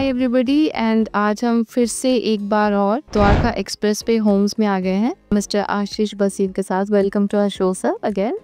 Everybody and आज हम फिर से एक बार और द्वारका एक्सप्रेस पे होम्स में आ गए हैं मिस्टर आशीष बसीर के साथ। Welcome to our show sir again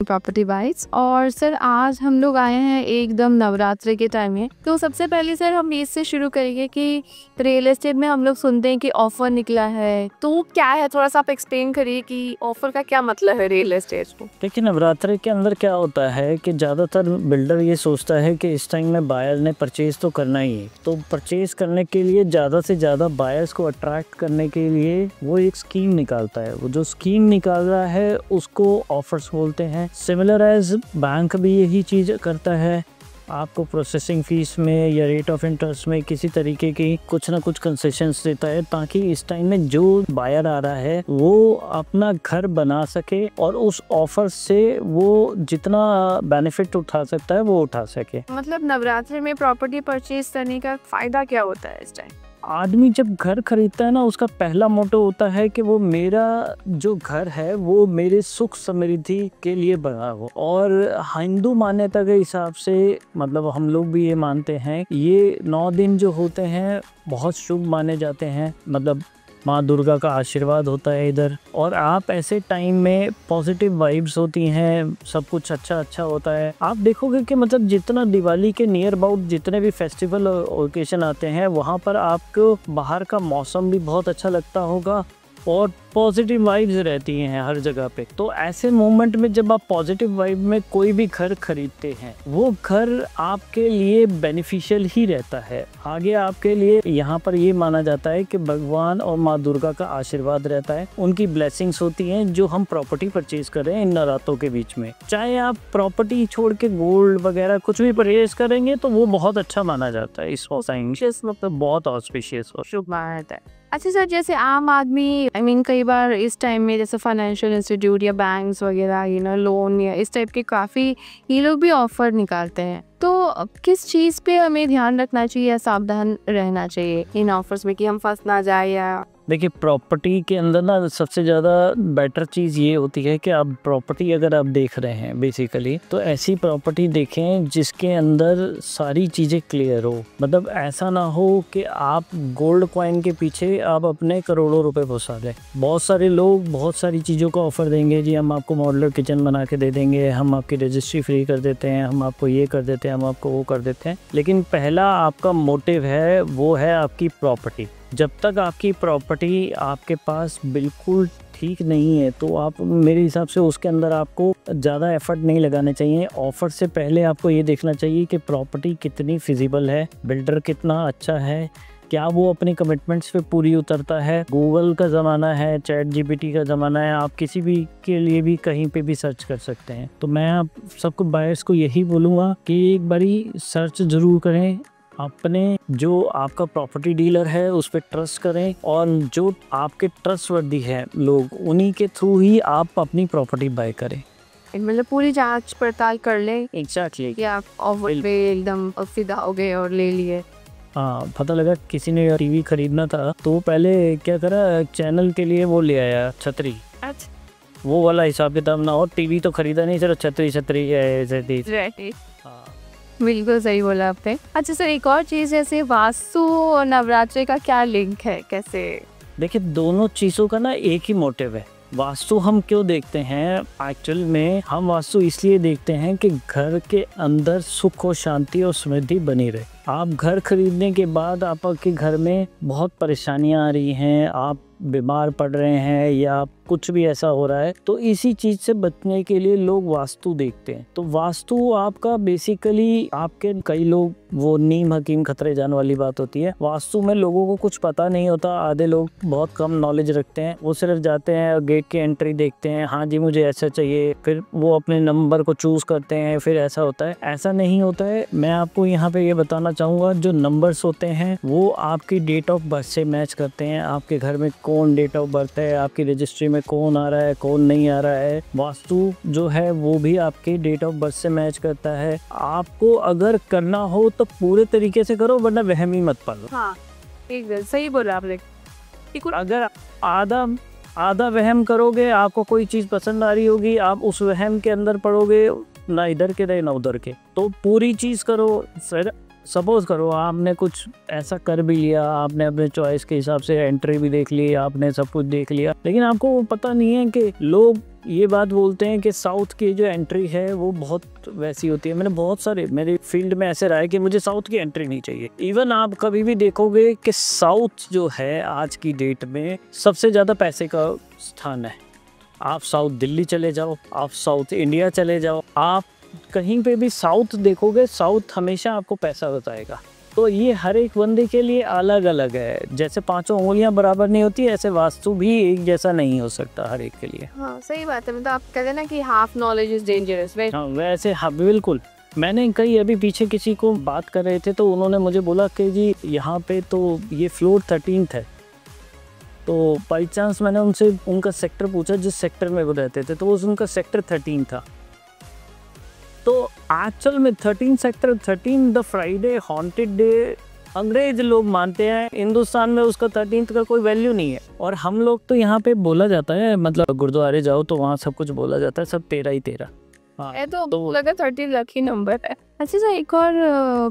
property wise. और सर आज हम लोग आए हैं एकदम नवरात्रि के टाइम में, तो सबसे पहले सर हम इससे शुरू करेंगे कि रियल एस्टेट में हम लोग सुनते हैं कि ऑफर निकला है, तो क्या है, थोड़ा सा आप एक्सप्लेन करिए कि ऑफर का क्या मतलब है रियल एस्टेट को। देखिए नवरात्रि के अंदर क्या होता है कि ज़्यादातर बिल्डर ये सोचता है कि इस टाइम में बायर ने परचेज़ तो करना ही है, तो परचेज़ करने के लिए ज़्यादा से ज़्यादा बायर्स को अट्रैक्ट करने के लिए वो एक स्कीम निकालता है। वो जो स्कीम निकाल रहा है उसको ऑफर्स बोलते हैं। सिमिलर एज बैंक भी यही चीज़ करता है, आपको प्रोसेसिंग फीस में या रेट ऑफ इंटरेस्ट में किसी तरीके की कुछ ना कुछ कंसेशंस देता है, ताकि इस टाइम में जो बायर आ रहा है वो अपना घर बना सके और उस ऑफर से वो जितना बेनिफिट उठा सकता है वो उठा सके। मतलब नवरात्रि में प्रॉपर्टी परचेज करने का फायदा क्या होता है इस टाइम? आदमी जब घर खरीदता है ना, उसका पहला मोटो होता है कि वो मेरा जो घर है वो मेरे सुख समृद्धि के लिए बना हो। और हिंदू मान्यता के हिसाब से मतलब हम लोग भी ये मानते हैं, ये 9 दिन जो होते हैं बहुत शुभ माने जाते हैं। मतलब माँ दुर्गा का आशीर्वाद होता है इधर, और आप ऐसे टाइम में पॉजिटिव वाइब्स होती हैं, सब कुछ अच्छा होता है। आप देखोगे कि मतलब जितना दिवाली के नियर अबाउट जितने भी फेस्टिवल ओकेशन आते हैं वहाँ पर आपको बाहर का मौसम भी बहुत अच्छा लगता होगा और पॉजिटिव वाइब्स रहती हैं हर जगह पे। तो ऐसे मोमेंट में जब आप पॉजिटिव वाइब में कोई भी घर खरीदते हैं, वो घर आपके लिए बेनिफिशियल ही रहता है। आगे आपके लिए यहाँ पर ये माना जाता है कि भगवान और माँ दुर्गा का आशीर्वाद रहता है, उनकी ब्लेसिंग्स होती हैं जो हम प्रॉपर्टी परचेज कर रहे हैं इन नवरात्रों के बीच में। चाहे आप प्रॉपर्टी छोड़ के गोल्ड वगैरह कुछ भी परचेज करेंगे तो वो बहुत अच्छा माना जाता है इस टाइम, मतलब बहुत ऑस्पिशियस और शुभ माना जाता है। अच्छा सर, जैसे आम आदमी कई बार इस टाइम में जैसे फाइनेंशियल इंस्टीट्यूट या बैंक्स वगैरह लोन या इस टाइप के काफ़ी ये लोग भी ऑफर निकालते हैं, तो किस चीज़ पे हमें ध्यान रखना चाहिए या सावधान रहना चाहिए इन ऑफर्स में कि हम फंस ना जाए? या देखिए प्रॉपर्टी के अंदर ना सबसे ज़्यादा बेटर चीज़ ये होती है कि आप प्रॉपर्टी अगर आप देख रहे हैं बेसिकली, तो ऐसी प्रॉपर्टी देखें जिसके अंदर सारी चीज़ें क्लियर हो। मतलब ऐसा ना हो कि आप गोल्ड कॉइन के पीछे आप अपने करोड़ों रुपए फंसा दें। बहुत सारे लोग बहुत सारी चीज़ों का ऑफ़र देंगे, जी हम आपको मॉड्यूलर किचन बना के दे देंगे, हम आपकी रजिस्ट्री फ्री कर देते हैं, हम आपको ये कर देते हैं, हम आपको वो कर देते हैं। लेकिन पहला आपका मोटिव है वो है आपकी प्रॉपर्टी। जब तक आपकी प्रॉपर्टी आपके पास बिल्कुल ठीक नहीं है तो आप मेरे हिसाब से उसके अंदर आपको ज़्यादा एफर्ट नहीं लगाने चाहिए। ऑफ़र से पहले आपको ये देखना चाहिए कि प्रॉपर्टी कितनी फिजिबल है, बिल्डर कितना अच्छा है, क्या वो अपनी कमिटमेंट्स पे पूरी उतरता है। गूगल का ज़माना है, चैट जीपीटी का ज़माना है, आप किसी भी के लिए भी कहीं पे भी सर्च कर सकते हैं। तो मैं आप सबको बायर्स को यही बोलूँगा कि एक बारी सर्च ज़रूर करें, अपने जो आपका प्रॉपर्टी डीलर है उस पर ट्रस्ट करें, और जो आपके ट्रस्टवर्दी है लोग उन्हीं के थ्रू ही आप अपनी प्रॉपर्टी बाय करें। मतलब पूरी जांच पड़ताल कर लें। एग्जैक्टली कि आप ऑफर पे एकदम फिदा हो गए और ले लिए। हाँ, पता लगा किसी ने टीवी खरीदना था तो पहले क्या करा, चैनल के लिए वो ले आया छतरी। अच्छा, वो वाला हिसाब किताब ना हो, टीवी तो खरीदा नहीं, सिर्फ छतरी ऐसे। बिल्कुल सही बोला आपने। अच्छा सर, एक और चीज़ जैसे वास्तु और नवरात्रि का क्या लिंक है, कैसे? देखिए दोनों चीज़ों का ना एक ही मोटिव है। वास्तु हम क्यों देखते हैं, एक्चुअल में हम वास्तु इसलिए देखते हैं कि घर के अंदर सुख और शांति और समृद्धि बनी रहे। आप घर खरीदने के बाद आपके घर में बहुत परेशानियां आ रही हैं, आप बीमार पड़ रहे हैं या कुछ भी ऐसा हो रहा है, तो इसी चीज़ से बचने के लिए लोग वास्तु देखते हैं। तो वास्तु आपका बेसिकली आपके कई लोग वो नीम हकीम खतरे जान वाली बात होती है। वास्तु में लोगों को कुछ पता नहीं होता, आधे लोग बहुत कम नॉलेज रखते हैं, वो सिर्फ जाते हैं गेट की एंट्री देखते हैं, हाँ जी मुझे ऐसा चाहिए, फिर वो अपने नंबर को चूज़ करते हैं, फिर ऐसा होता है। ऐसा नहीं होता है। मैं आपको यहाँ पे ये बताना चाहूँगा, जो नंबर्स होते हैं वो आपकी डेट ऑफ बर्थ से मैच करते हैं। आपके घर में कौन डेट ऑफ बर्थ है, आपकी रजिस्ट्री में कौन आ रहा है, कौन नहीं आ रहा है, वास्तु जो है वो भी आपके डेट ऑफ बर्थ से मैच करता है। आपको अगर करना हो तो पूरे तरीके से करो, वरना वहम ही मत पालो। हाँ, एकदम सही बोला आपने। अगर आधा वहम करोगे, आपको कोई चीज़ पसंद आ रही होगी, आप उस वहम के अंदर पड़ोगे, ना इधर के रहे ना उधर के, तो पूरी चीज़ करो। सपोज करो आपने कुछ ऐसा कर भी लिया, आपने अपने चॉइस के हिसाब से एंट्री भी देख ली, आपने सब कुछ देख लिया, लेकिन आपको पता नहीं है कि लोग ये बात बोलते हैं कि साउथ की जो एंट्री है वो बहुत वैसी होती है। मैंने बहुत सारे मेरे फील्ड में ऐसे रहा है कि मुझे साउथ की एंट्री नहीं चाहिए। इवन आप कभी भी देखोगे कि साउथ जो है आज की डेट में सबसे ज़्यादा पैसे का स्थान है। आप साउथ दिल्ली चले जाओ, आप साउथ इंडिया चले जाओ, आप कहीं पे भी साउथ देखोगे, साउथ हमेशा आपको पैसा बताएगा। तो ये हर एक बंदे के लिए अलग अलग है। जैसे 5 उंगलियां बराबर नहीं होती, ऐसे वास्तु भी एक जैसा नहीं हो सकता हर एक के लिए। हाँ सही बात है। मतलब आप कहते हैं ना कि हाफ नॉलेज इज डेंजरस। हाँ वैसे, हाँ बिल्कुल। मैंने कई अभी पीछे किसी को बात कर रहे थे तो उन्होंने मुझे बोला कि जी यहाँ पे तो ये फ्लोर 13th है। तो बाई चांस मैंने उनसे उनका सेक्टर पूछा, जिस सेक्टर में वो रहते थे, तो वो उनका सेक्टर 13 था। तो एक्चुअल में 13 sector 13 the Friday haunted day अंग्रेज लोग मानते हैं। हिंदुस्तान में उसका 13th का कोई वैल्यू नहीं है। और हम लोग तो यहाँ पे बोला जाता है, मतलब गुरुद्वारे जाओ तो वहाँ सब कुछ बोला जाता है, सब 13 ही 13। हाँ तो लगा 13 लकी नंबर है। अच्छा सर, एक और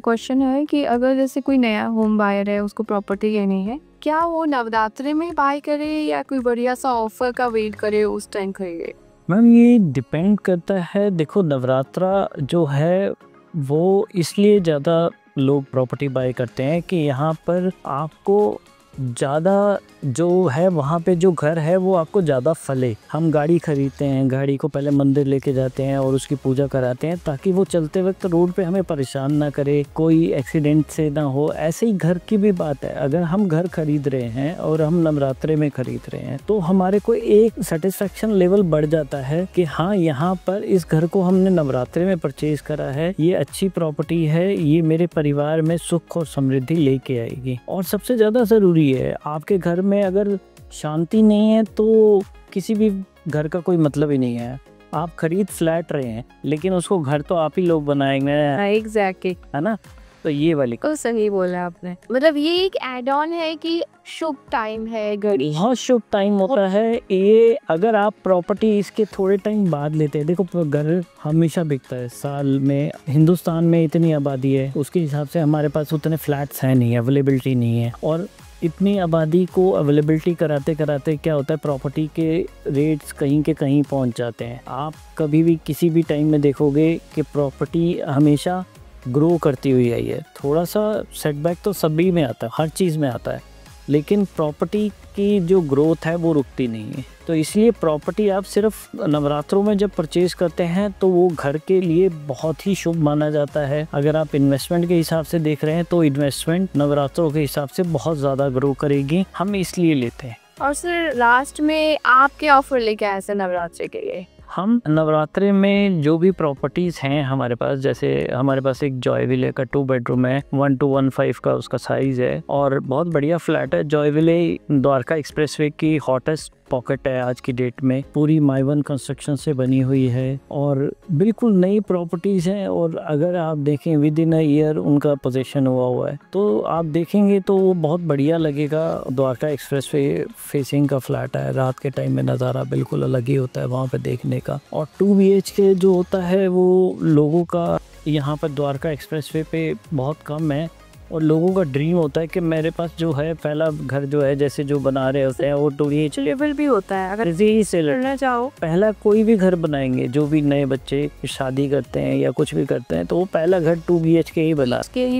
क्वेश्चन है कि अगर जैसे कोई नया होम बायर है, उसको प्रॉपर्टी लेनी है, क्या वो नवरात्रि में बाय करे या कोई बढ़िया सा ऑफर का वेट करे उस टाइम खरीदे? मैम ये डिपेंड करता है। देखो नवरात्रा जो है वो इसलिए ज़्यादा लोग प्रॉपर्टी बाय करते हैं कि यहाँ पर आपको ज़्यादा जो है, वहाँ पे जो घर है वो आपको ज़्यादा फले। हम गाड़ी खरीदते हैं, गाड़ी को पहले मंदिर लेके जाते हैं और उसकी पूजा कराते हैं ताकि वो चलते वक्त रोड पे हमें परेशान ना करे, कोई एक्सीडेंट से ना हो। ऐसे ही घर की भी बात है। अगर हम घर खरीद रहे हैं और हम नवरात्रे में खरीद रहे हैं तो हमारे को एक सेटिस्फेक्शन लेवल बढ़ जाता है कि हाँ यहाँ पर इस घर को हमने नवरात्रे में परचेज करा है, ये अच्छी प्रॉपर्टी है, ये मेरे परिवार में सुख और समृद्धि लेके आएगी। और सबसे ज़्यादा ज़रूरी है, आपके घर में अगर शांति नहीं है तो किसी भी घर का कोई मतलब ही नहीं है। आप खरीद फ्लैट रहे हैं लेकिन उसको घर तो आप ही लोग बनाएंगे। एग्जैक्टली, है ना। तो ये वाली तो सही बोला आपने। मतलब ये एक एड ऑन है कि शुभ टाइम है, घड़ी बहुत शुभ टाइम होता है ये। अगर आप प्रॉपर्टी इसके थोड़े टाइम बाद लेते हैं, देखो घर हमेशा बिकता है साल में। हिंदुस्तान में इतनी आबादी है, उसके हिसाब से हमारे पास उतने फ्लैट्स हैं नहीं, अवेलेबिलिटी नहीं है। और इतनी आबादी को अवेलेबिलिटी कराते कराते क्या होता है, प्रॉपर्टी के रेट्स कहीं के कहीं पहुंच जाते हैं। आप कभी भी किसी भी टाइम में देखोगे कि प्रॉपर्टी हमेशा ग्रो करती हुई आई है। थोड़ा सा सेटबैक तो सभी में आता है, हर चीज़ में आता है, लेकिन प्रॉपर्टी की जो ग्रोथ है वो रुकती नहीं है। तो इसलिए प्रॉपर्टी आप सिर्फ नवरात्रों में जब परचेज करते हैं तो वो घर के लिए बहुत ही शुभ माना जाता है। अगर आप इन्वेस्टमेंट के हिसाब से देख रहे हैं तो इन्वेस्टमेंट नवरात्रों के हिसाब से बहुत ज़्यादा ग्रो करेगी, हम इसलिए लेते हैं। और सर लास्ट में आप क्या ऑफर लेके आए सर नवरात्रि के लिए? हम नवरात्रि में जो भी प्रॉपर्टीज़ हैं हमारे पास, जैसे हमारे पास एक जॉयविले का 2 बेडरूम है, 1215 का उसका साइज़ है और बहुत बढ़िया फ्लैट है। जॉयविले द्वारका एक्सप्रेसवे की हॉटेस्ट पॉकेट है आज की डेट में। पूरी माइवन कंस्ट्रक्शन से बनी हुई है और बिल्कुल नई प्रॉपर्टीज़ हैं। और अगर आप देखें विद इन अ ईयर उनका पोजीशन हुआ है तो आप देखेंगे तो वो बहुत बढ़िया लगेगा। द्वारका एक्सप्रेसवे फेसिंग का फ्लैट है, रात के टाइम में नज़ारा बिल्कुल अलग ही होता है वहाँ पर देखने का। और 2 BHK जो होता है वो लोगों का यहाँ पर द्वारका एक्सप्रेसवे पे बहुत कम है और लोगों का ड्रीम होता है कि मेरे पास जो है पहला घर जो है, जैसे जो बना रहे होते हैं वो 2 BHK लेवल भी होता है। अगर इजी से करना चाहो, पहला कोई भी घर बनाएंगे, जो भी नए बच्चे शादी करते हैं या कुछ भी करते हैं तो वो पहला घर 2 BHK ही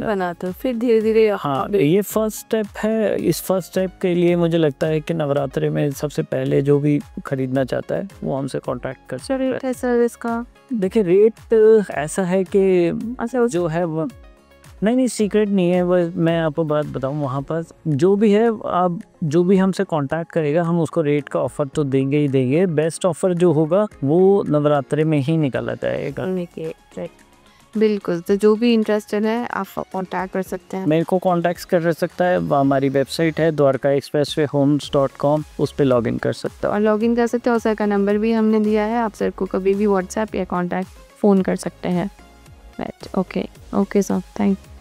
बनाते, फिर धीरे धीरे। हाँ ये फर्स्ट स्टेप है। इस फर्स्ट स्टेप के लिए मुझे लगता है कि नवरात्रि में सबसे पहले जो भी खरीदना चाहता है वो हमसे कांटेक्ट कर सकता है। सर इसका देखिए रेट ऐसा है कि जो है वो नहीं सीक्रेट नहीं है। वो मैं आपको बात बताऊं, वहाँ पर जो भी है, आप जो भी हमसे कांटेक्ट करेगा हम उसको रेट का ऑफर तो देंगे ही देंगे। बेस्ट ऑफर जो होगा वो नवरात्रि में ही निकाला जाएगा। बिल्कुल। तो जो भी इंटरेस्टेड है आप कांटेक्ट कर सकते हैं, मेरे को कांटेक्ट कर सकता है। हमारी वेबसाइट है dwarkaexpresswayhomes.com, उस पर लॉग इन कर सकता है और लॉग इन कर सकते हैं। और सर का नंबर भी हमने दिया है, आप सर को कभी भी व्हाट्सएप या कांटेक्ट फ़ोन कर सकते हैं। Okay sir, thank you.